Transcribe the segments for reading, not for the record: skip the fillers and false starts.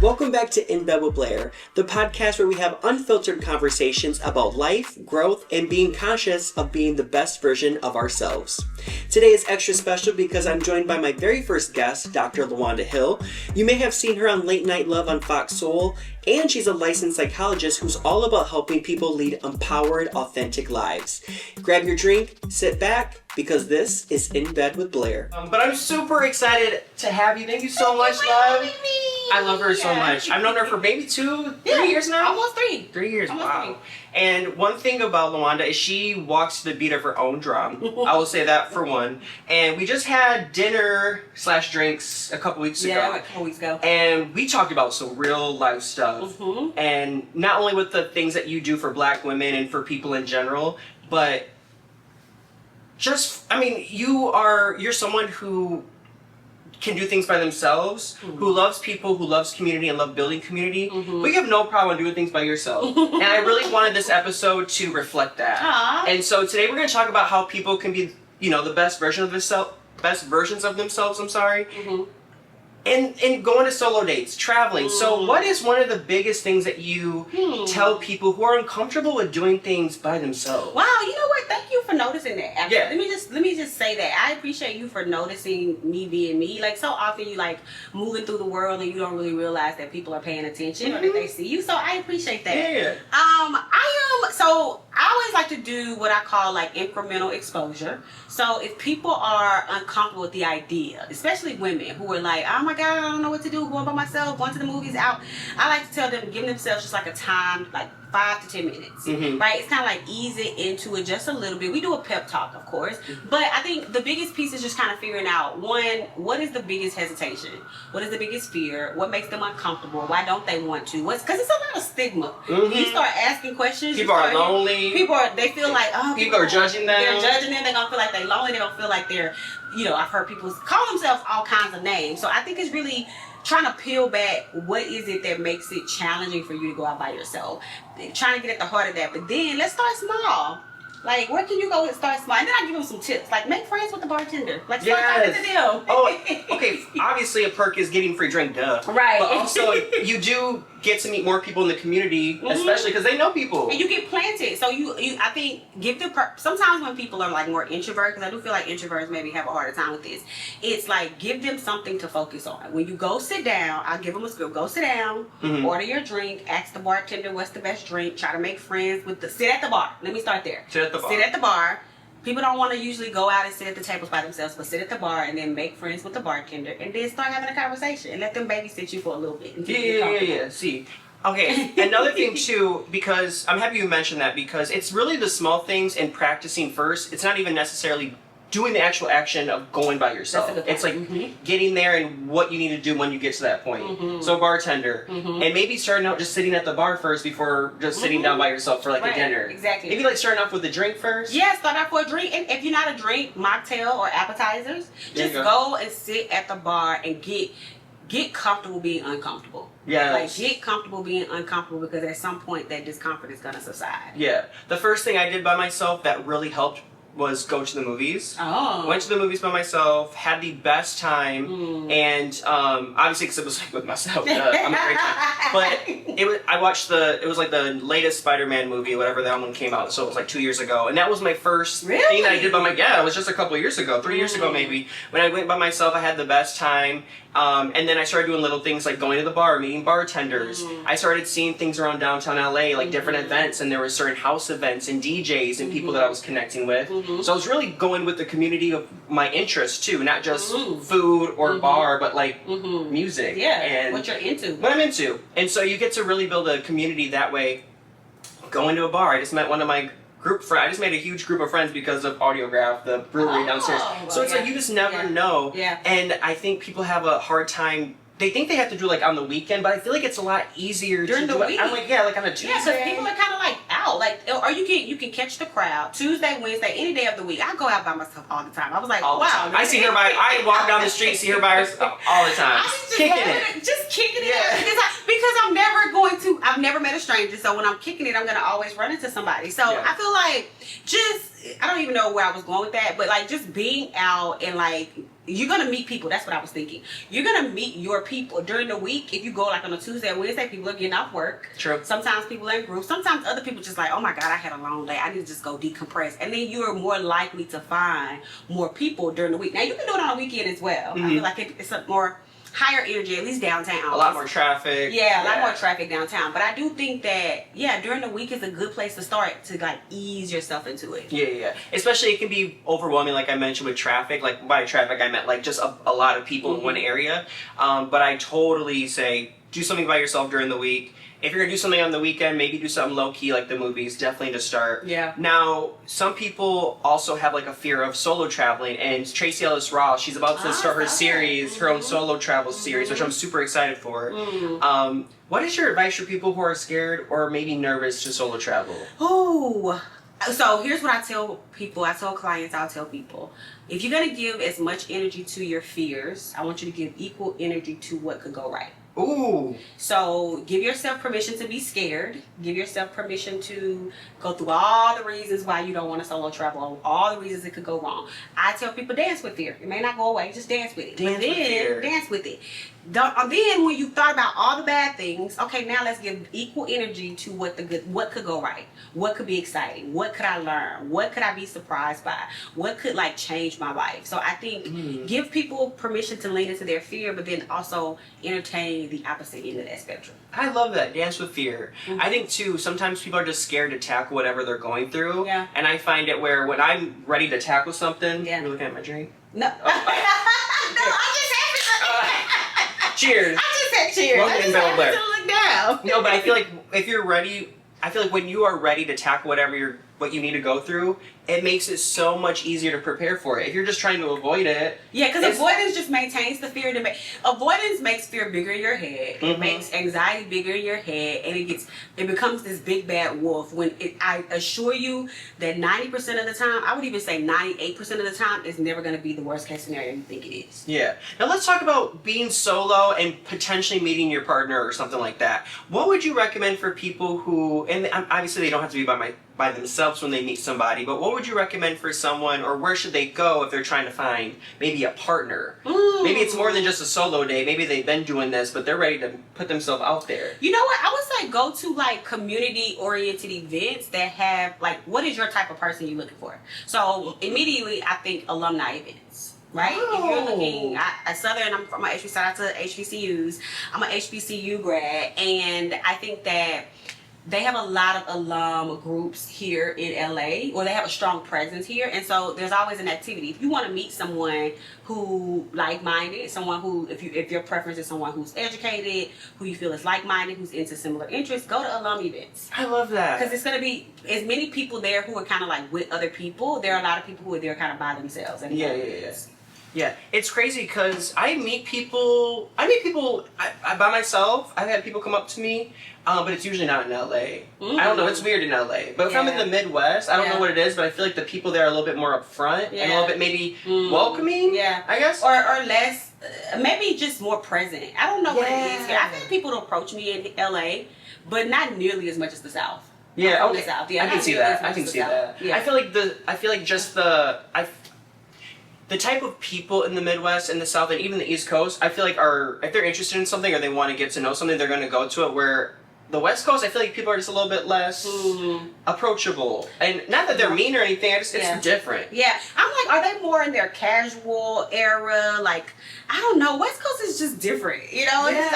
Welcome back to In Bed with Blair, the podcast where we have unfiltered conversations about life, growth, and being conscious of being the best version of ourselves. Today is extra special because I'm joined by my very first guest, Dr. LaWanda Hill. You may have seen her on Late Night Love on Fox Soul, and she's a licensed psychologist who's all about helping people lead empowered, authentic lives. Grab your drink, sit back, because this is In Bed with Blair. But I'm super excited to have you. Thank you so much, love. I love her so much. I've known her for maybe 3 years now? Almost 3. 3 years, Almost wow. 3. And one thing about LaWanda is she walks to the beat of her own drum. I will say that for one. And we just had dinner/drinks a couple weeks ago. Yeah, like a couple weeks ago. And we talked about some real life stuff. Mm-hmm. And not only with the things that you do for Black women and for people in general, but just, I mean, you're someone who can do things by themselves, who loves people, who loves community and love building community, but you have no problem doing things by yourself. And I really wanted this episode to reflect that. Aww. And so today we're going to talk about how people can be, the best versions of themselves, and going to solo dates, traveling. So what is one of the biggest things that you tell people who are uncomfortable with doing things by themselves? Wow, you know what? Thank you for noticing that. Actually, Yeah. Let me just say that I appreciate you for noticing me being me. Like, so often you like moving through the world and you don't really realize that people are paying attention or that they see you. So I appreciate that. Yeah. I always like to do what I call like incremental exposure. So if people are uncomfortable with the idea, especially women who are like, oh my God, I don't know what to do, going by myself, going to the movies, out. I like to tell them, give themselves just like a time, like 5 to 10 minutes, right? It's kind of like ease it into it just a little bit. We do a pep talk, of course, but I think the biggest piece is just kind of figuring out, one, what is the biggest hesitation? What is the biggest fear? What makes them uncomfortable? Why don't they want to? Because it's a lot of stigma. You start asking questions. People are lonely. They feel like, oh, people are judging them. They're judging them. They're going to feel like they're lonely. They're going to feel like they're, I've heard people call themselves all kinds of names. So I think it's really trying to peel back what is it that makes it challenging for you to go out by yourself. Trying to get at the heart of that. But then let's start small. Like, where can you go and start small? And then I give them some tips. Like, make friends with the bartender. Like, start talking to them. Oh, okay. Obviously, a perk is getting free drink, duh. Right. But also, you do get to meet more people in the community, especially because they know people. And you get planted. So I think, sometimes when people are like more introvert, because I do feel like introverts maybe have a harder time with this, it's like, give them something to focus on. When you go sit down, I'll give them a script. Go sit down, order your drink, ask the bartender what's the best drink, try to make friends sit at the bar. Let me start there. Sit at the bar. People don't want to usually go out and sit at the tables by themselves, but sit at the bar and then make friends with the bartender and then start having a conversation and let them babysit you for a little bit. Yeah. See. Okay, another thing too, because I'm happy you mentioned that, because it's really the small things and practicing first. It's not even necessarily doing the actual action of going by yourself. It's like getting there and what you need to do when you get to that point. So bartender, and maybe starting out just sitting at the bar first before just sitting down by yourself for like a dinner. Exactly. Maybe like starting off with a drink first. Yeah, start off with a drink. And if you're not a drink, mocktail or appetizers, just go and sit at the bar and get comfortable being uncomfortable. Yeah. Like, get comfortable being uncomfortable, because at some point that discomfort is gonna subside. Yeah. The first thing I did by myself that really helped was go to the movies. Oh. Went to the movies by myself, had the best time, and obviously because it was like with myself, I'm a great time. But it was like the latest Spider-Man movie, whatever that one came out, so it was like 2 years ago, and that was my first thing that I did it was just a couple of years ago, 3 years ago maybe. When I went by myself, I had the best time. And then I started doing little things like going to the bar, meeting bartenders. I started seeing things around downtown LA, like different events, and there were certain house events and DJs and people that I was connecting with. So I was really going with the community of my interests too, not just food or bar, but like music. Yeah, and what you're into. What I'm into. And so you get to really build a community that way. Going to a bar, I just met one of my I just made a huge group of friends because of Audiograph, the brewery downstairs. So it's like you just never know. Yeah. And I think people have a hard time. They think they have to do like on the weekend, but I feel like it's a lot easier during to the do week. I'm like, like on a Tuesday. Yeah, because people are kind of like out, like, or you can catch the crowd Tuesday, Wednesday, any day of the week. I go out by myself all the time. I was like, wow. I see her I walk down the street, see her by herself all the time. Just kicking it because I've never met a stranger. So when I'm kicking it, I'm gonna always run into somebody. So I feel like just I don't even know where I was going with that, but like just being out and like you're gonna meet people. That's what I was thinking. You're gonna meet your people during the week. If you go like on a Tuesday or Wednesday, people are getting off work. True. Sometimes people are in groups. Sometimes other people just like, oh my God, I had a long day. I need to just go decompress. And then you're more likely to find more people during the week. Now you can do it on a weekend as well. I feel like it's a more higher energy, at least downtown. A lot more traffic. Yeah, a lot more traffic downtown. But I do think that, yeah, during the week is a good place to start to like ease yourself into it. Yeah. Especially it can be overwhelming, like I mentioned, with traffic. Like by traffic, I meant like just a lot of people in one area. But I totally say do something by yourself during the week. If you're gonna do something on the weekend, maybe do something low key like the movies. Definitely to start. Yeah. Now, some people also have like a fear of solo traveling, and Tracy Ellis Ross, she's about to start her series, her own solo travel series, which I'm super excited for. What is your advice for people who are scared or maybe nervous to solo travel? Oh, so here's what I tell people. I tell clients, I'll tell people, if you're gonna give as much energy to your fears, I want you to give equal energy to what could go right. Ooh. So give yourself permission to be scared. Give yourself permission to go through all the reasons why you don't want to solo travel, all the reasons it could go wrong. I tell people dance with fear. It may not go away, just dance with it. Dance with it. Then when you thought about all the bad things, okay, now let's give equal energy to what could go right, what could be exciting, what could I learn, what could I be surprised by, what could like change my life. So I think give people permission to lean into their fear, but then also entertain the opposite end of that spectrum. I love that, dance with fear. I think too, sometimes people are just scared to tackle whatever they're going through. Yeah. And I find it where when I'm ready to tackle something, Yeah. you're looking at my drink? No. No, I just Cheers. I just said cheers. Welcome I just to happened Blair. to look down. No, but I feel like if you're ready, I feel like when you are ready to tackle what you need to go through, it makes it so much easier to prepare for it. If you're just trying to avoid it. Yeah, because avoidance just maintains the fear. Avoidance makes fear bigger in your head. It makes anxiety bigger in your head, and it becomes this big bad wolf. I assure you that 90% of the time, I would even say 98% of the time, it's never going to be the worst case scenario you think it is. Yeah. Now let's talk about being solo and potentially meeting your partner or something like that. What would you recommend for people who, and obviously they don't have to be by themselves when they meet somebody, but what would you recommend for someone, or where should they go if they're trying to find maybe a partner? Maybe it's more than just a solo day. Maybe they've been doing this, but they're ready to put themselves out there. You know what? I would say go to like community-oriented events that have like, what is your type of person you're looking for? So immediately I think alumni events. Right? If you're looking at Southern, I'm from shout out to HBCUs. I'm an HBCU grad, and I think that they have a lot of alum groups here in LA, or they have a strong presence here, and so there's always an activity. If you want to meet someone who like-minded, someone who, if your preference is someone who's educated, who you feel is like-minded, who's into similar interests, go to alum events. I love that. Because it's going to be as many people there who are kind of like with other people. There are a lot of people who are there kind of by themselves. Yeah, it's crazy because I meet people by myself. I've had people come up to me, but it's usually not in LA. I don't know, it's weird in LA. But if I'm in the Midwest, I don't know what it is, but I feel like the people there are a little bit more upfront and a little bit maybe welcoming, I guess. Or less, maybe just more present. I don't know what it is here. I've had people approach me in LA, but not nearly as much as the South. Yeah, The South. Yeah, I can see that. I can see that. Yeah. I feel like just the type of people in the Midwest and the South and even the East Coast, I feel like if they're interested in something or they want to get to know something, they're going to go to it. Where the West Coast, I feel like people are just a little bit less approachable. And not that they're mean or anything, it's different. Yeah. I'm like, are they more in their casual era? Like, I don't know. West Coast is just different. You know? Yeah.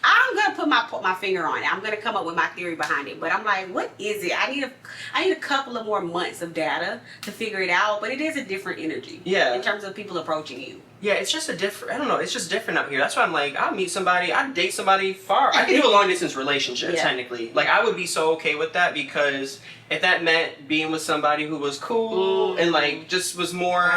I'm going to put my finger on it. I'm going to come up with my theory behind it. But I'm like, what is it? I need a couple of more months of data to figure it out. But it is a different energy. Yeah. In terms of people approaching you. Yeah, it's just I don't know, it's just different out here. That's why I'm like, I'll meet somebody, I'd date somebody far. I can do a long distance relationship, technically. Like, I would be so okay with that, because if that meant being with somebody who was cool and like just was more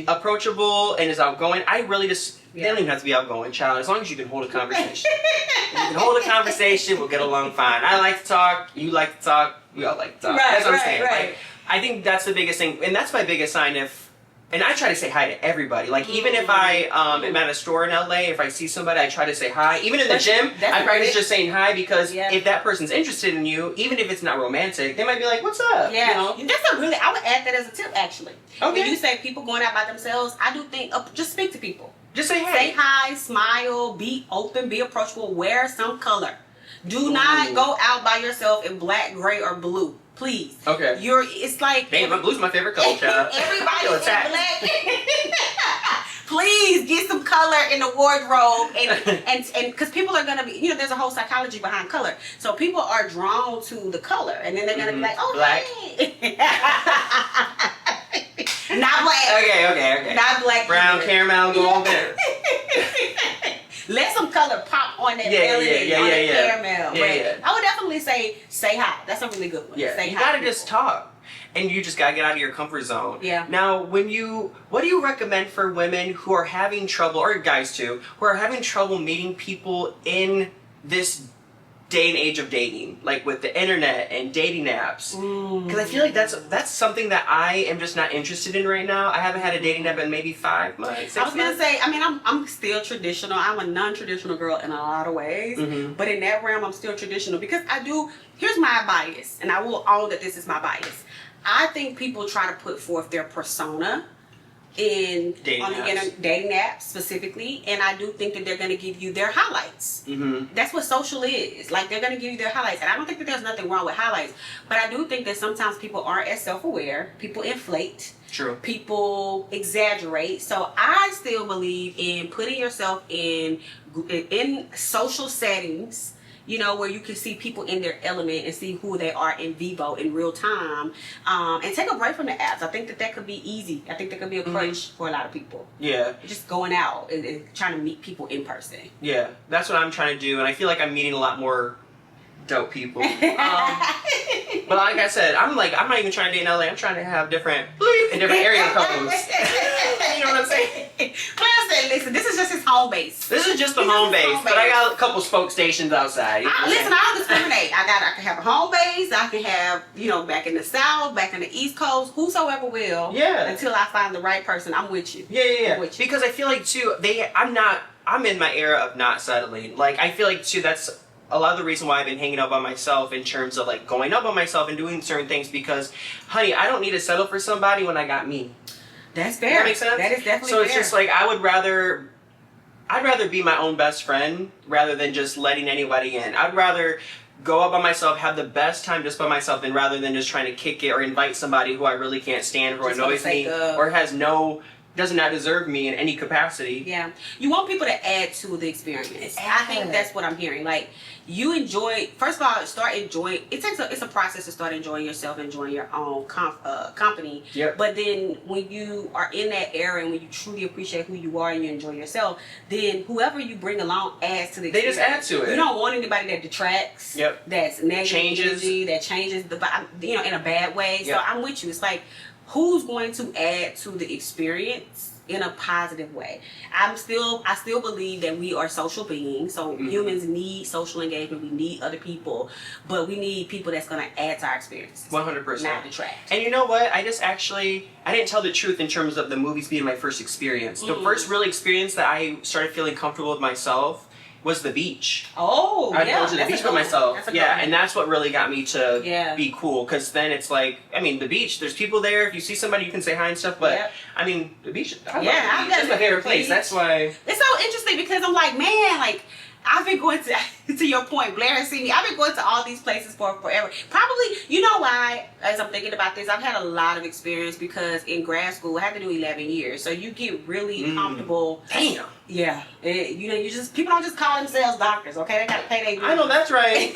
approachable and is outgoing, I really just, they don't even have to be outgoing, child, as long as you can hold a conversation. If you can hold a conversation, we'll get along fine. I like to talk, you like to talk, we all like to talk. That's what I'm saying. Like, I think that's the biggest thing, and that's my biggest sign if and I try to say hi to everybody. Like, even if I am at a store in LA, if I see somebody, I try to say hi. Even in the gym, I practice just saying hi, because if that person's interested in you, even if it's not romantic, they might be like, what's up? Yeah. You know? That's a really, I would add that as a tip, actually. Okay. When you say people going out by themselves, I do think, just speak to people. Just say hey. Say hi, smile, be open, be approachable, wear some color. Do not go out by yourself in black, gray, or blue. Please. Okay. It's like... Damn, blue's my favorite color, child. Everybody's in black. Please get some color in the wardrobe, and because people are gonna be, there's a whole psychology behind color. So people are drawn to the color, and then they're gonna be like, oh, black. Hey. Not black. Okay. Not black. Brown, caramel, go on there. Let some color pop on that melody, on that caramel. Yeah. I would definitely say hi. That's a really good one. Yeah, say you hi gotta to just people. talk. And you just gotta get out of your comfort zone. Yeah. Now, what do you recommend for women who are having trouble, or guys too, who are having trouble meeting people in this day and age of dating, like with the internet and dating apps? Because I feel like that's something that I am just not interested in right now. I haven't had a dating app in maybe 5 months. I was gonna say, I'm still traditional. I'm a non-traditional girl in a lot of ways, but in that realm, I'm still traditional because here's my bias, and I will own that this is my bias. I think people try to put forth their persona dating apps specifically, and I do think that they're going to give you their highlights. That's what social is. Like, they're going to give you their highlights, and I don't think that there's nothing wrong with highlights, but I do think that sometimes people aren't as self-aware. People inflate. True. People exaggerate. So I still believe in putting yourself in social settings, where you can see people in their element and see who they are in vivo, in real time, and take a break from the apps. I think that could be easy. I think that could be a crutch for a lot of people. Yeah. Just going out and trying to meet people in person. Yeah, that's what I'm trying to do, and I feel like I'm meeting a lot more dope people. But like I said, I'm not even trying to date in LA. I'm trying to have different area codes. You know what I'm saying? Blair said, listen, this is just his home base. This is just the home base, but I got a couple spoke stations outside. Listen, I don't discriminate. I can have a home base. I can have, back in the South, back in the East Coast, whosoever will. Yeah. Until I find the right person, I'm with you. Yeah. I'm with you. Because I feel like too, I'm in my era of not settling. Like, I feel like too, that's a lot of the reason why I've been hanging up on myself in terms of like going up on myself and doing certain things, because, honey, I don't need to settle for somebody when I got me. That's fair. Does that make sense? That is definitely fair. So it's fair. just like, I'd rather be my own best friend rather than just letting anybody in. I'd rather go out by myself, have the best time just by myself, than rather than just trying to kick it or invite somebody who I really can't stand, who annoys me, or does not deserve me in any capacity. Yeah. You want people to add to the experience. I think that's what I'm hearing. Like, you first of all, start enjoying, it's a process to start enjoying yourself, enjoying your own company. Yep. But then when you are in that era and when you truly appreciate who you are and you enjoy yourself, then whoever you bring along adds to the experience. They just add to it. You don't want anybody that detracts, that's negative energy, that changes the vibe, in a bad way. So I'm with you. It's like, who's going to add to the experience in a positive way? I still believe that we are social beings, so humans need social engagement. We need other people, but we need people that's going to add to our experience. 100%. Not detract. And you know what? I didn't tell the truth in terms of the movies being my first experience. The first real experience that I started feeling comfortable with myself was the beach. Oh, I'd go to the beach with myself. And that's what really got me to be cool. Because then it's like, the beach, there's people there. If you see somebody, you can say hi and stuff. But, the beach, I love the beach. That's my favorite place. That's why. It's so interesting because I'm like, man, like, I've been going to your point, Blair has seen me. I've been going to all these places for forever. Probably, you know why, as I'm thinking about this, I've had a lot of experience because in grad school, I had to do 11 years. So you get really comfortable. Damn. Yeah. People don't just call themselves doctors, okay? They got to pay their dues. I know, that's right.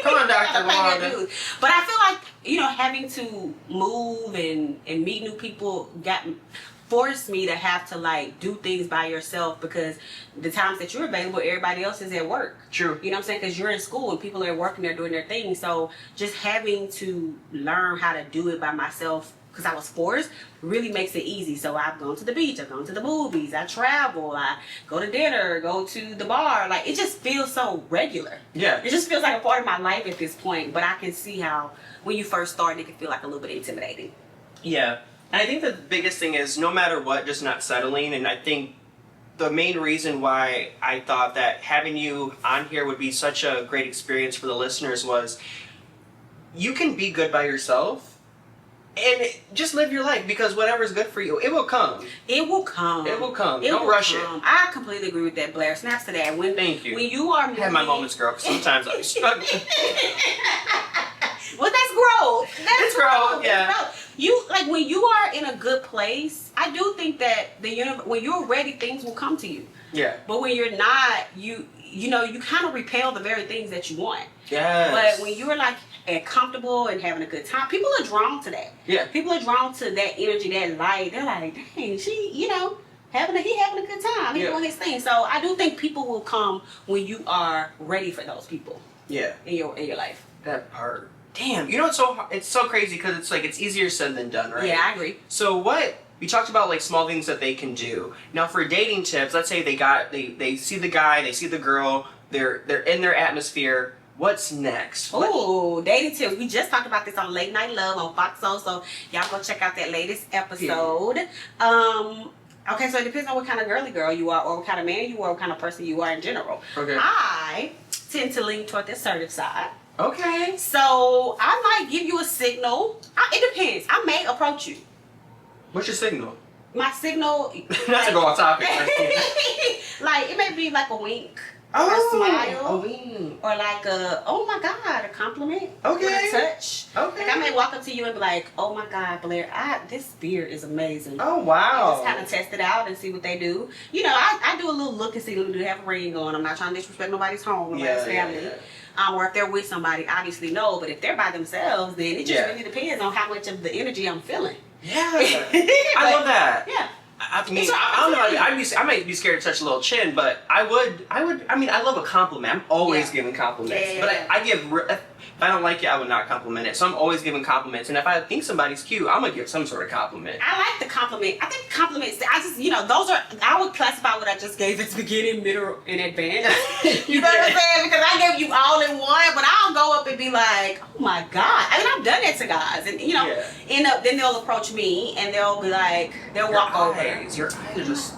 Come on, Dr. LaWanda. But I feel like, having to move and meet new people forced me to have to like do things by yourself, because the times that you're available, everybody else is at work. True. You know what I'm saying? Because you're in school and people are at work and they're doing their thing. So just having to learn how to do it by myself, because I was forced, really makes it easy. So I've gone to the beach, I've gone to the movies, I travel, I go to dinner, go to the bar. Like, it just feels so regular. Yeah. It just feels like a part of my life at this point. But I can see how when you first start, it can feel like a little bit intimidating. Yeah. And I think the biggest thing is no matter what, just not settling. And I think the main reason why I thought that having you on here would be such a great experience for the listeners was you can be good by yourself and just live your life, because whatever's good for you, it will come. It will come. It will come. Don't rush it. I completely agree with that, Blair. Snaps to that. Thank you. When you are I have my moments, girl. 'Cause sometimes I'm struggling. Well, that's growth. It's growth, yeah. That's growth. You like when you are in a good place. I do think that when you're ready, things will come to you. Yeah. But when you're not, you kind of repel the very things that you want. Yes. But when you're like comfortable and having a good time, people are drawn to that. Yeah. People are drawn to that energy, that light. They're like, dang, he having a good time. He's doing his thing. So I do think people will come when you are ready for those people. Yeah. In your life. That part. Damn. You know it's so crazy because it's easier said than done, right? Yeah, I agree. So we talked about like small things that they can do. Now for dating tips, let's say they see the guy, they see the girl, they're in their atmosphere. What's next? Oh, dating tips. We just talked about this on Late Night Love on Fox Soul, so y'all go check out that latest episode. Yeah. Okay, so it depends on what kind of girly girl you are, or what kind of man you are, what kind of person you are in general. Okay. I tend to lean toward the assertive side. Okay. So I might give you a signal. It depends. I may approach you. What's your signal? My signal. Not to go off topic. Like it may be like a wink. Oh, or a smile. A wink. Or like oh my God, a compliment. Okay. With a touch. Okay. Like I may walk up to you and be like, oh my God, Blair, this beard is amazing. Oh wow. And just kind of test it out and see what they do. You know, I do a little look and see do they have a ring on. I'm not trying to disrespect nobody's home, nobody's family. Yeah. Or if they're with somebody, obviously no. But if they're by themselves, then it just really depends on how much of the energy I'm feeling. Yeah. I love that. Yeah. I mean, I don't know. I might be scared to touch a little chin, but I would. I mean, I love a compliment. I'm always giving compliments, but I give. If I don't like it, I would not compliment it. So I'm always giving compliments, and if I think somebody's cute, I'm gonna give some sort of compliment. I like the compliment. I think compliments. Those are. I would classify what I just gave as beginning, middle, and advanced. You know what I'm saying? Because I gave you all in one, but I'll go up and be like, oh my God. I mean, I've done that to guys, and then they'll approach me and they'll be like, they'll walk over. Your eyes are just.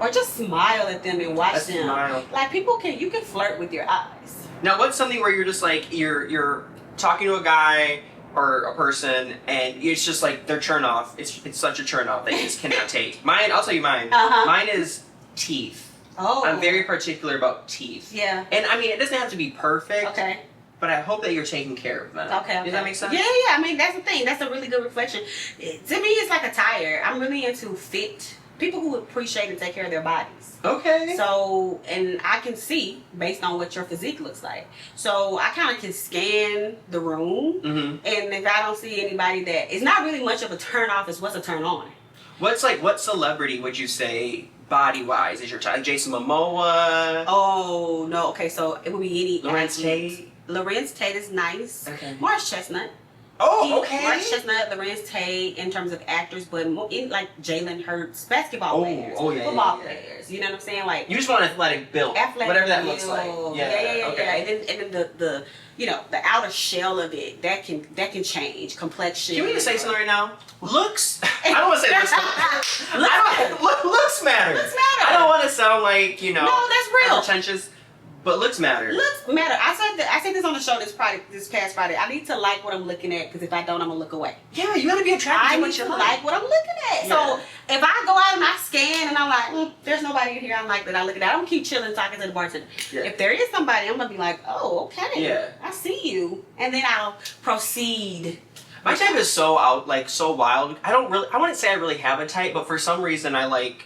Or just smile at them and watch them. Smile. Like you can flirt with your eyes. Now, what's something where you're just like you're talking to a guy or a person and it's just like their turn off. It's such a turn off that you just cannot take. Mine, I'll tell you mine. Mine is teeth. Oh. I'm very particular about teeth. Yeah. And I mean, it doesn't have to be perfect. Okay. But I hope that you're taking care of them. Okay. Does that make sense? Yeah. I mean, that's the thing. That's a really good reflection. To me, it's like attire. I'm really into fit. People who appreciate and take care of their bodies. Okay. So, and I can see based on what your physique looks like. So I kind of can scan the room, and if I don't see anybody that is not really much of a turn off, is what's a turn on. What celebrity would you say body wise is your type? Jason Momoa? Oh no. Okay, so it would be any. Lorenz Tate. Lorenz Tate is nice. Okay. Morris Chestnut. Oh, okay. Morris Chestnut, Lorenz Tate, in terms of actors, but in like Jalen Hurts, basketball players, football players. You know what I'm saying? Like you just want athletic build, whatever that looks like. Yeah. Okay. And then the the outer shell of it that can change complexion. Can we just say something right now? Looks. I don't want to say looks. Looks matter. Looks matter. I don't want to sound like No, that's real. Pretentious. But looks matter. Looks matter. I said this on the show this past Friday. I need to like what I'm looking at, because if I don't, I'm gonna look away. Yeah, you gotta be attracted to what you like what I'm looking at. Yeah. So if I go out and I scan and I'm like, there's nobody in here I like that I look at, I don't keep chilling talking to the bartender. Yeah. If there is somebody, I'm gonna be like, oh, okay. Yeah. I see you, and then I'll proceed. My type is so wild. I wouldn't say I really have a type, but for some reason I like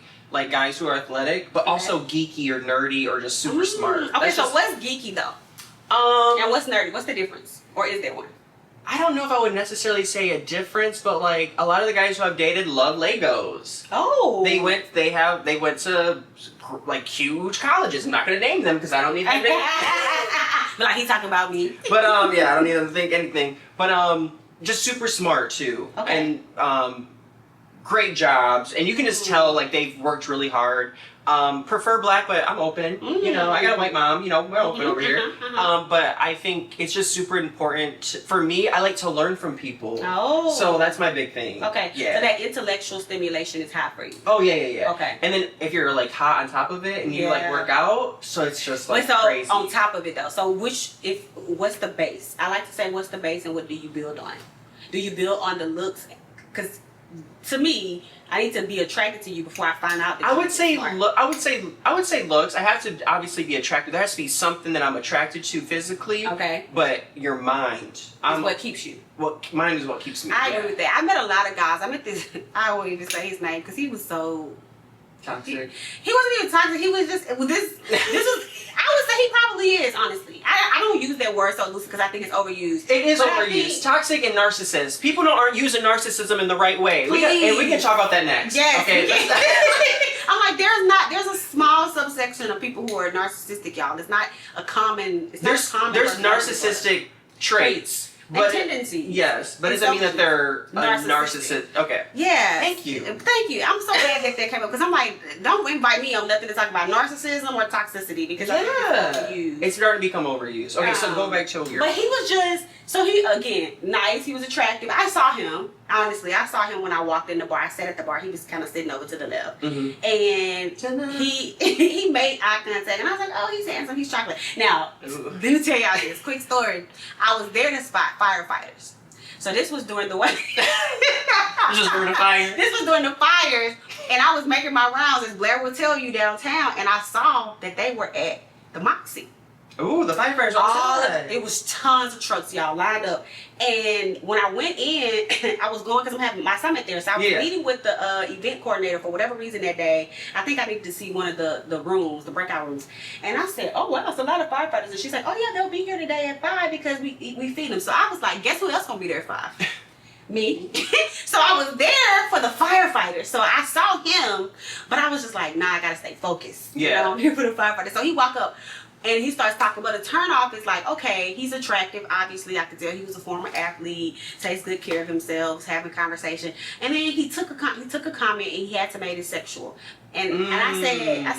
guys who are athletic, but also geeky or nerdy or just super smart. Okay, so what's geeky though? And what's nerdy? What's the difference? Or is there one? I don't know if I would necessarily say a difference, but like a lot of the guys who I've dated love Legos. Oh. They went to like huge colleges. I'm not gonna name them because I don't need them to But like he's talking about me. But I don't need them to think anything. But just super smart too. Okay. And great jobs, and you can just tell like they've worked really hard. Prefer black, but I'm open. You know, I got a white mom. You know, we're open over here. But I think it's just super important for me. I like to learn from people. Oh. So that's my big thing. Okay. Yeah. So that intellectual stimulation is high for you. Oh yeah. Okay. And then if you're like hot on top of it and you like work out, so it's just like crazy. On top of it though, so what's the base? I like to say what's the base and what do you build on? Do you build on the looks? Because to me, I need to be attracted to you before I find out. That I would say looks. I have to obviously be attracted. There has to be something that I'm attracted to physically. Okay. But your mind is what keeps you. Mind is what keeps me. I agree with that. I met a lot of guys. I met this. I won't even say his name because he was so toxic. He wasn't even toxic. He was just this. I would say he probably is, honestly. I don't use that word so loosely because I think it's overused. It is overused. Toxic and narcissist. People aren't using narcissism in the right way. And we can talk about that next. Yes. Okay. I'm like, there's a small subsection of people who are narcissistic, y'all. It's not a common. There's narcissistic traits. And tendencies. Yes, but it doesn't mean that they're a narcissist. Okay. Yeah. Thank you. I'm so glad that came up because I'm like, don't invite me on nothing to talk about narcissism or toxicity because I think it's overused. It's starting to become overused. Okay, so go back to here. But he was just again nice. He was attractive. I saw him. Honestly, I saw him when I walked in the bar. I sat at the bar. He was kind of sitting over to the left, and he made eye contact, and I was like, "Oh, he's handsome. He's chocolate." Now, let me tell y'all this quick story. I was there to spot firefighters. So this was during the This was during the fire. This was during the fires, and I was making my rounds, as Blair would tell you, downtown, and I saw that they were at the Moxie. Ooh, the firefighters outside. It was tons of trucks, y'all, lined up. And when I went in, I was going because I'm having my summit there. So I was meeting with the event coordinator for whatever reason that day. I think I needed to see one of the rooms, the breakout rooms. And I said, oh, wow, it's a lot of firefighters. And she's like, oh, yeah, they'll be here today at 5 because we feed them. So I was like, guess who else going to be there at 5? Me. So I was there for the firefighters. So I saw him, but I was just like, nah, I got to stay focused. Yeah. You know, I'm here for the firefighters. So he walked up. And he starts talking, but the turnoff is like, okay, he's attractive. Obviously, I could tell he was a former athlete, takes good care of himself, having conversation. And then he took a comment and he had to make it sexual. And I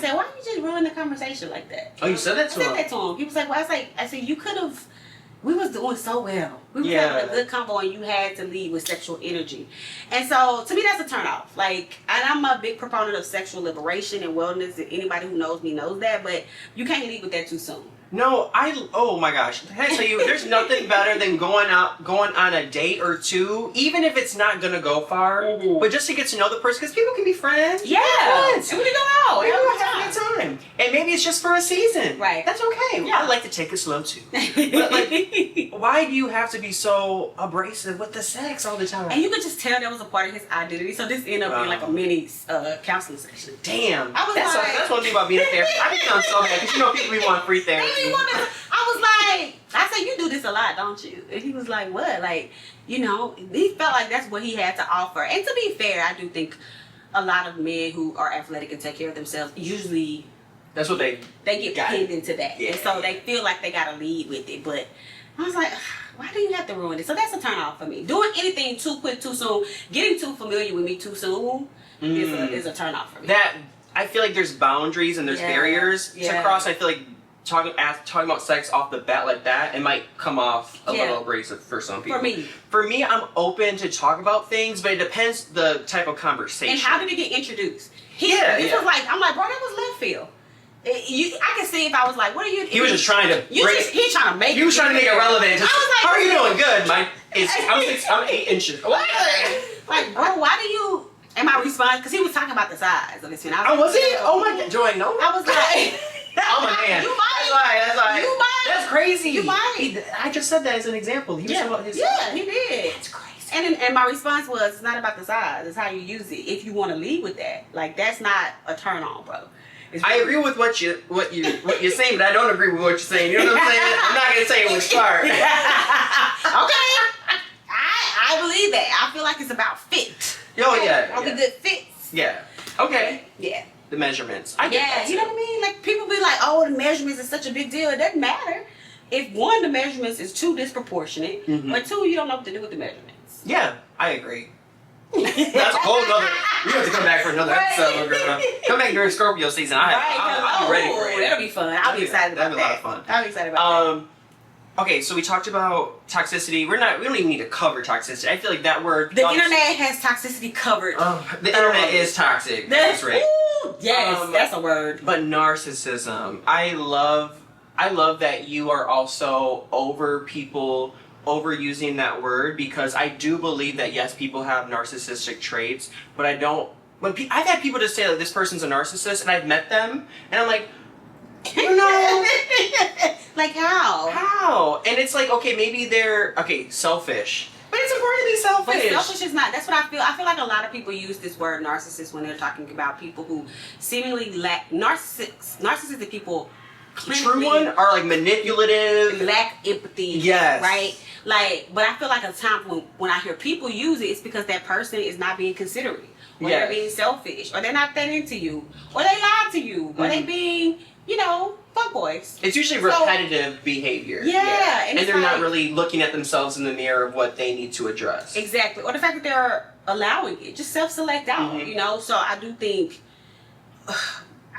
said, why did you just ruin the conversation like that? Oh, you said that to him? I said that to him. He was like, well, I said, you could have. We was doing so well. We were having a good combo, and you had to lead with sexual energy. And so, to me, that's a turnoff. Like, and I'm a big proponent of sexual liberation and wellness. And anybody who knows me knows that. But you can't lead with that too soon. No, oh my gosh. Can I tell you, there's nothing better than going on a date or two, even if it's not gonna go far, but just to get to know the person, because people can be friends. Yeah. Friends. And we can go out. We can have a good time. And maybe it's just for a season. Right. That's okay. Yeah. I like to take it slow too. But like, why do you have to be so abrasive with the sex all the time? And you could just tell that was a part of his identity. So this ended up being like a mini counseling session. Damn. That's one thing about being a therapist. I be feeling so bad because you know people be wanting free therapy. I said, you do this a lot, don't you? And he was like, what? Like, you know, he felt like that's what he had to offer. And to be fair, I do think a lot of men who are athletic and take care of themselves, usually that's what they get pinned into that. Yeah. And so they feel like they got to lead with it. But I was like, why do you have to ruin it? So that's a turn off for me. Doing anything too quick, too soon, getting too familiar with me too soon is a turn off for me. I feel like there's boundaries and there's barriers to cross. I feel like talking about sex off the bat like that, it might come off a little abrasive for some people. For me, I'm open to talk about things, but it depends the type of conversation. And how did it get introduced? This was like, I'm like, bro, that was left field. I can see if I was like, what are you? He was just trying to. He was trying to make it relevant. Just, I was like, how are you doing? Good. I'm 8 inches. What? Like, bro, why do you? And my response, because he was talking about the size of his fin. Was he? Oh my God, Joy, no. I was like. I'm a man. You might. That's why. You might. That's crazy. You might. I just said that as an example. He was talking about his size. He did. That's crazy. And my response was, it's not about the size. It's how you use it. If you want to lead with that, like that's not a turn on, bro. I agree with what you're saying, but I don't agree with what you're saying. You know what I'm saying? I'm not gonna say it was smart. Okay. I believe that. I feel like it's about fit. Oh yeah. Are we good fits? Yeah. Okay. Yeah. The measurements. I get that. You know what I mean? Like people be like, oh, the measurements is such a big deal. It doesn't matter. If one, the measurements is too disproportionate, or two, you don't know what to do with the measurements. Yeah, I agree. That's a whole nother. We have to come back for another episode. Girl. Come back during Scorpio season. I'll be ready for it. That'll be fun. I'll be excited about that. That'll be a lot of fun. I'll be excited about that. Okay, so we talked about toxicity. We don't even need to cover toxicity. I feel like that word. The internet has toxicity covered. The internet is toxic. That's right. Ooh, yes, that's a word. But narcissism. I love that you are also over people overusing that word, because I do believe that yes, people have narcissistic traits, but I don't. I've had people just say that this person's a narcissist, and I've met them, and I'm like, you know. Like how? How? And it's like, okay, maybe they're selfish. But it's important to be selfish. But selfish is not. That's what I feel. I feel like a lot of people use this word narcissist when they're talking about people who seemingly lack narcissistic people. True one are like manipulative, lack empathy. Yes. Right. Like, but I feel like a time when I hear people use it, it's because that person is not being considerate, or they're being selfish, or they're not that into you, or they lied to you, or they being, fuckboys. It's usually repetitive behavior. Yeah. And they're not really looking at themselves in the mirror of what they need to address. Exactly. Or the fact that they're allowing it. Just self-select out, So I do think,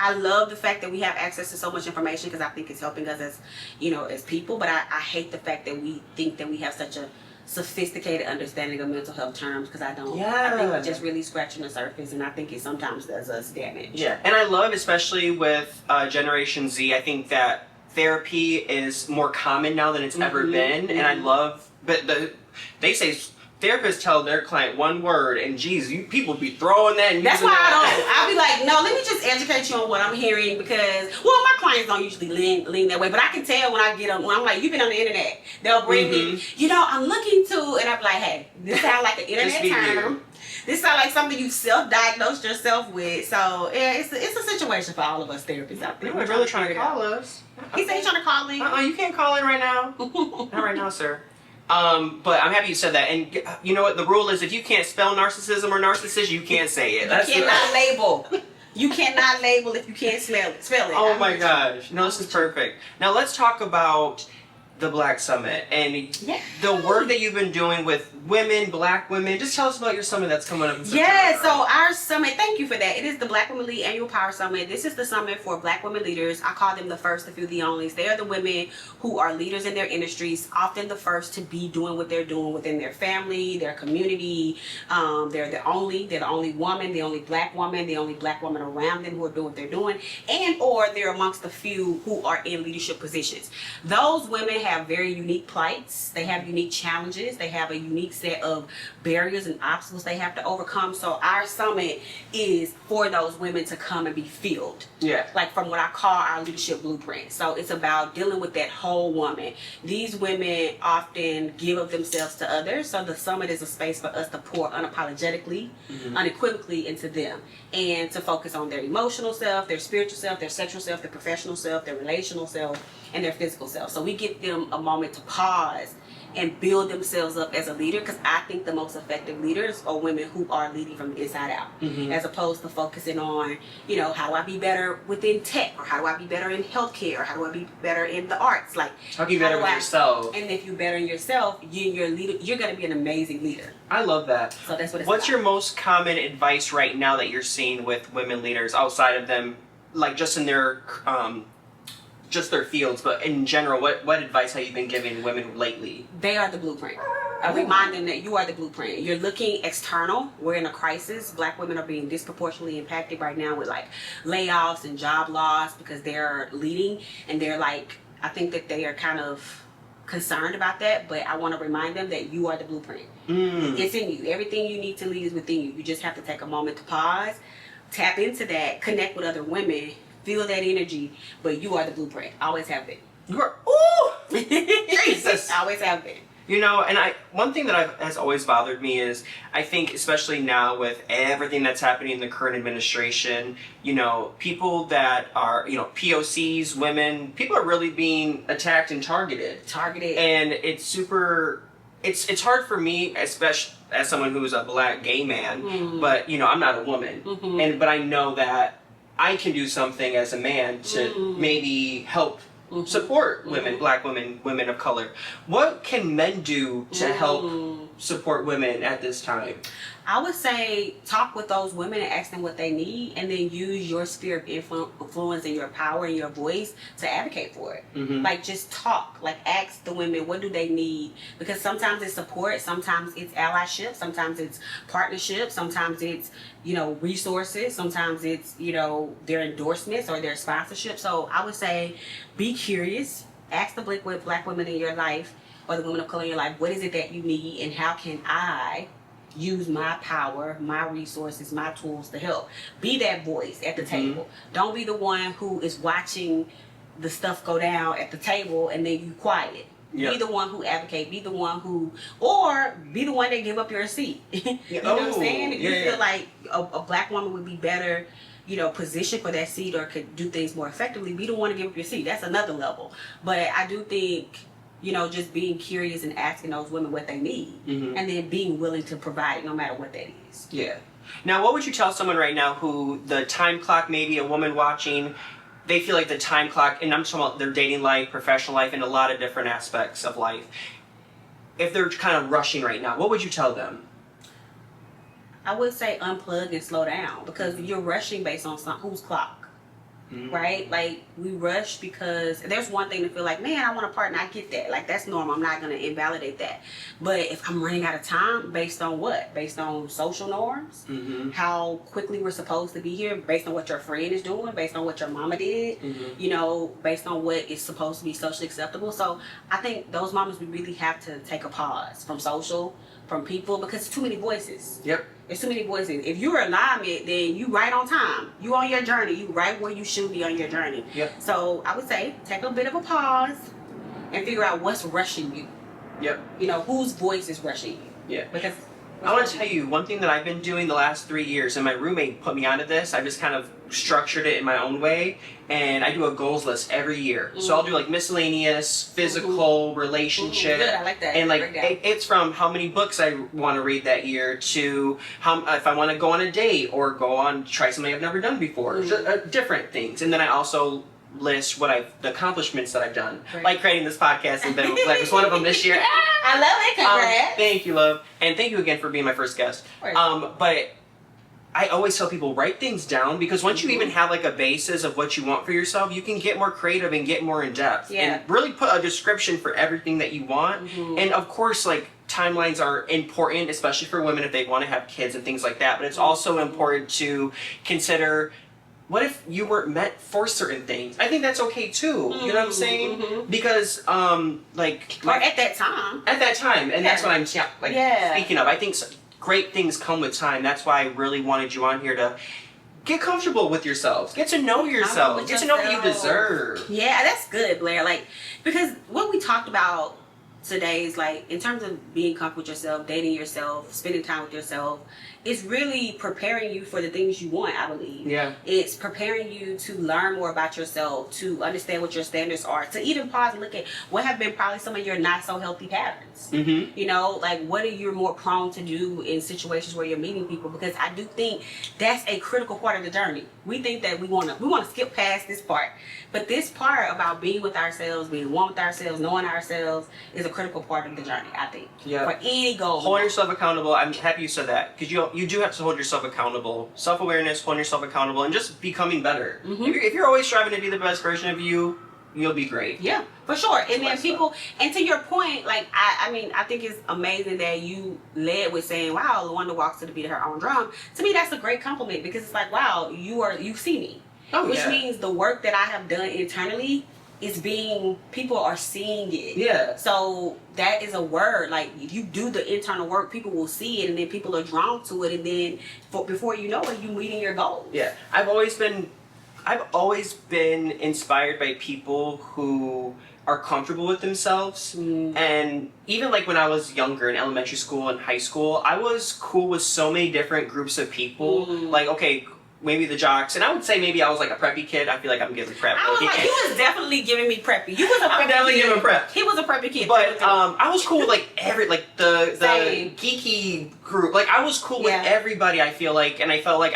I love the fact that we have access to so much information, because I think it's helping us as people. But I hate the fact that we think that we have such a sophisticated understanding of mental health terms, because I don't. I think we're just really scratching the surface, and I think it sometimes does us damage. Yeah, and I love, especially with Generation Z, I think that therapy is more common now than it's ever been, and I love, but they say therapists tell their client one word, and geez, people be throwing that and that's why I'll be like, no, let me just educate you on what I'm hearing, because my clients don't usually lean that way, but I can tell when I get them, when I'm like, you've been on the internet, they'll bring me, I'm looking to, and I'm like, hey, this sounds like an internet term. This sounds like something you self-diagnosed yourself with. So yeah, it's a situation for all of us therapists out there. We're really trying to call us. He said he's trying to call in. You can't call in right now. Not right now, sir. But I'm happy you said that. And you know what? The rule is, if you can't spell narcissism or narcissist, you can't say it. You cannot label. You cannot label if you can't spell it. Oh my gosh. No, this is perfect. Now let's talk about the Black Summit and the work that you've been doing with women, Black women. Just tell us about your summit that's coming up in September. Yeah, so our summit, thank you for that. It is the Black Women Lead Annual Power Summit. This is the summit for Black women leaders. I call them the first, the few, the onlys. They are the women who are leaders in their industries, often the first to be doing what they're doing within their family, their community. They're the only woman, the only Black woman, the only Black woman around them who are doing what they're doing, and or they're amongst the few who are in leadership positions. Those women have very unique plights. They have unique challenges. They have a unique set of barriers and obstacles they have to overcome. So our summit is for those women to come and be filled. Yeah. Like from what I call our leadership blueprint. So it's about dealing with that whole woman. These women often give of themselves to others. So the summit is a space for us to pour unapologetically, unequivocally into them, and to focus on their emotional self, their spiritual self, their sexual self, their professional self, their relational self, and their physical self. So we give them a moment to pause and build themselves up as a leader, because I think the most effective leaders are women who are leading from the inside out, as opposed to focusing on, how do I be better within tech, or how do I be better in healthcare, or how do I be better in the arts? Like, how do you better with yourself? And if you better in yourself, you're going to be an amazing leader. I love that. So that's what it's What's about. your most common advice right now that you're seeing with women leaders outside of them, like just in their just their fields, but in general, what advice have you been giving women lately? They are the blueprint. I remind them that you are the blueprint. You're looking external. We're in a crisis. Black women are being disproportionately impacted right now with like layoffs and job loss, because they're leading, and they're like, I think that they are kind of concerned about that, but I want to remind them that you are the blueprint. It's in you. Everything you need to lead is within you. You just have to take a moment to pause, tap into that, connect with other women, feel that energy, but you are the blueprint. Always have been. You are, ooh! Jesus! Always have been. And one thing that has always bothered me is, I think especially now with everything that's happening in the current administration, people that are, POCs, women, people are really being attacked and targeted. And it's it's hard for me, especially as someone who's a Black gay man, but, I'm not a woman. But I know that I can do something as a man to maybe help support women, Black women, women of color. What can men do to help support women at this time? I would say talk with those women and ask them what they need, and then use your sphere of influence and your power and your voice to advocate for it. Like, just talk. Like, ask the women, what do they need? Because sometimes it's support, sometimes it's allyship, sometimes it's partnership, sometimes it's, you know, resources, sometimes it's, you know, their endorsements or their sponsorship. So I would say be curious. Ask the black women in your life, or the women of color in your life, what is it that you need, and how can I use my power, my resources, my tools to help? Be that voice at the table. Don't be the one who is watching the stuff go down at the table and then you quiet. Be the one who advocate. Be the one who, or be the one that give up your seat. You know what I'm saying? If you feel like a black woman would be better, you know, positioned for that seat or could do things more effectively, be the one to give up your seat. That's another level. But I do think, you know, just being curious and asking those women what they need, and then being willing to provide no matter what that is. Yeah. Now, what would you tell someone right now who the time clock, maybe a woman watching, they feel like the time clock, and I'm talking about their dating life, professional life, and a lot of different aspects of life, if they're kind of rushing right now, what would you tell them? I would say unplug and slow down, because you're rushing based on whose clock. Right? Like, we rush because there's one thing to feel like, man, I want a partner. I get that. Like, that's normal. I'm not going to invalidate that. But if I'm running out of time, based on what? Based on social norms? How quickly we're supposed to be here? Based on what your friend is doing? Based on what your mama did? You know, based on what is supposed to be socially acceptable? So I think those mamas, we really have to take a pause from social, from people, because it's too many voices. There's too many voices. If you're alignment, then you right on time. You on your journey. You right where you should be on your journey. So I would say take a bit of a pause and figure out what's rushing you. You know, whose voice is rushing you. Because I want to tell you one thing that I've been doing the last 3 years, and my roommate put me onto this. I just kind of structured it in my own way, and I do a goals list every year. So I'll do like miscellaneous, physical, relationship. Good, I like that. And like it's from how many books I want to read that year to how if I want to go on a date or go on try something I've never done before. Different things, and then I also list the accomplishments that I've done, like creating this podcast, and then like was one of them this year. I love it. Congrats. Thank you, love, and thank you again for being my first guest. But I always tell people, write things down, because once you even have like a basis of what you want for yourself, you can get more creative and get more in depth and really put a description for everything that you want. And of course, like, timelines are important, especially for women if they want to have kids and things like that. But it's also important to consider, what if you weren't meant for certain things? I think that's okay too. You know what I'm saying? Because like, or at that time. At that time, and that's what I'm speaking of. I think great things come with time. That's why I really wanted you on here, to get comfortable with yourselves, get to know yourself, get to know what you deserve. Yeah, that's good, Blair. Like, because what we talked about today is like, in terms of being comfortable with yourself, dating yourself, spending time with yourself, it's really preparing you for the things you want, I believe. It's preparing you to learn more about yourself, to understand what your standards are, to even pause and look at what have been probably some of your not so healthy patterns. You know, like, what are you more prone to do in situations where you're meeting people? Because I do think that's a critical part of the journey. We think that we want to skip past this part, but this part about being with ourselves, being one with ourselves, knowing ourselves, is a critical part of the journey, I think. For any goal. Holding yourself accountable. I'm happy you said that, because you do have to hold yourself accountable. Self-awareness, holding yourself accountable, and just becoming better. If you're always striving to be the best version of you, you'll be great. Yeah, for sure. And then people, and to your point, like, I mean, I think it's amazing that you led with saying, wow, LaWanda walks to the beat of her own drum. To me, that's a great compliment, because it's like, wow, you see me. Which means the work that I have done internally is people are seeing it. So that is a word. Like, if you do the internal work, people will see it, and then people are drawn to it, and then before you know it, you're meeting your goals. I've always been inspired by people who are comfortable with themselves. And even like when I was younger in elementary school and high school, I was cool with so many different groups of people. Like, okay, maybe the jocks, and I would say maybe I was like a preppy kid. I feel like I'm giving prep. I was like, he was definitely giving me preppy. You was a preppy I'm definitely kid. giving prep. He was a preppy kid. But I was cool with like the geeky group. Like, I was cool with everybody, I feel like, and I felt like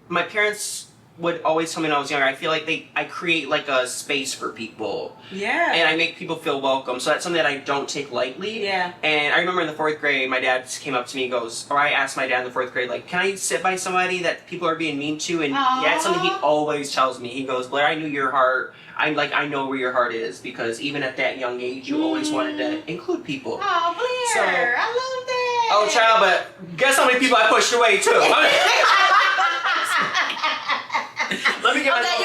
my parents would always tell me when I was younger, I feel like I create like a space for people. Yeah. And I make people feel welcome. So that's something that I don't take lightly. Yeah. And I remember in the 4th grade, my dad came up to me and goes, or I asked my dad in the 4th grade, like, can I sit by somebody that people are being mean to? And yeah, it's something he always tells me. He goes, Blair, I knew your heart. I'm like, I know where your heart is, because even at that young age, you always wanted to include people. Oh, Blair, I love that. Oh, child, but guess how many people I pushed away too? Let me get myself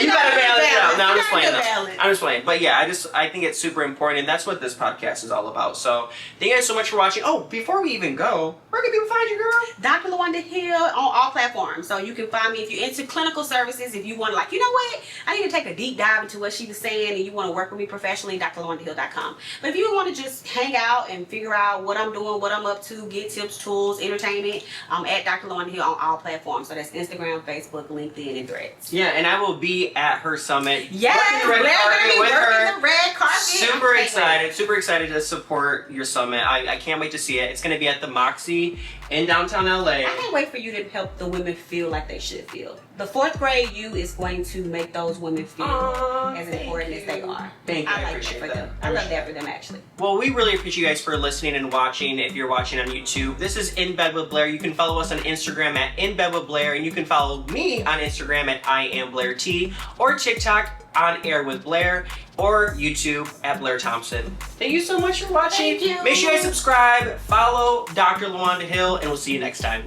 you gotta balance it out. No, I'm just playing. Balance. I'm just playing. But yeah, I think it's super important, and that's what this podcast is all about. So thank you guys so much for watching. Oh, before we even go, where can people find you, girl? Dr. LaWanda Hill on all platforms. So you can find me if you're into clinical services. If you want to, like, you know what, I need to take a deep dive into what she was saying, and you want to work with me professionally, drlawandahill.com. But if you want to just hang out and figure out what I'm doing, what I'm up to, get tips, tools, entertainment, I'm at Dr. LaWanda Hill on all platforms. So that's Instagram, Facebook, LinkedIn, and Threads. Yeah, and I will be at her summit. Yes, working the red carpet with her. The red carpet. Super excited to support your summit. I can't wait to see it. It's going to be at the Moxie in downtown LA. I can't wait for you to help the women feel like they should feel. The 4th grade you is going to make those women feel as important as they are. Thank you. I like that for them. I love that for them, actually. Well, we really appreciate you guys for listening and watching. If you're watching on YouTube, this is In Bed with Blair. You can follow us on Instagram at In Bed with Blair, and you can follow me on Instagram at I Am Blair T, or TikTok On Air with Blair, or YouTube at Blair Thompson. Thank you so much for watching. Thank you. Make sure you guys subscribe, follow Dr. LaWanda Hill, and we'll see you next time.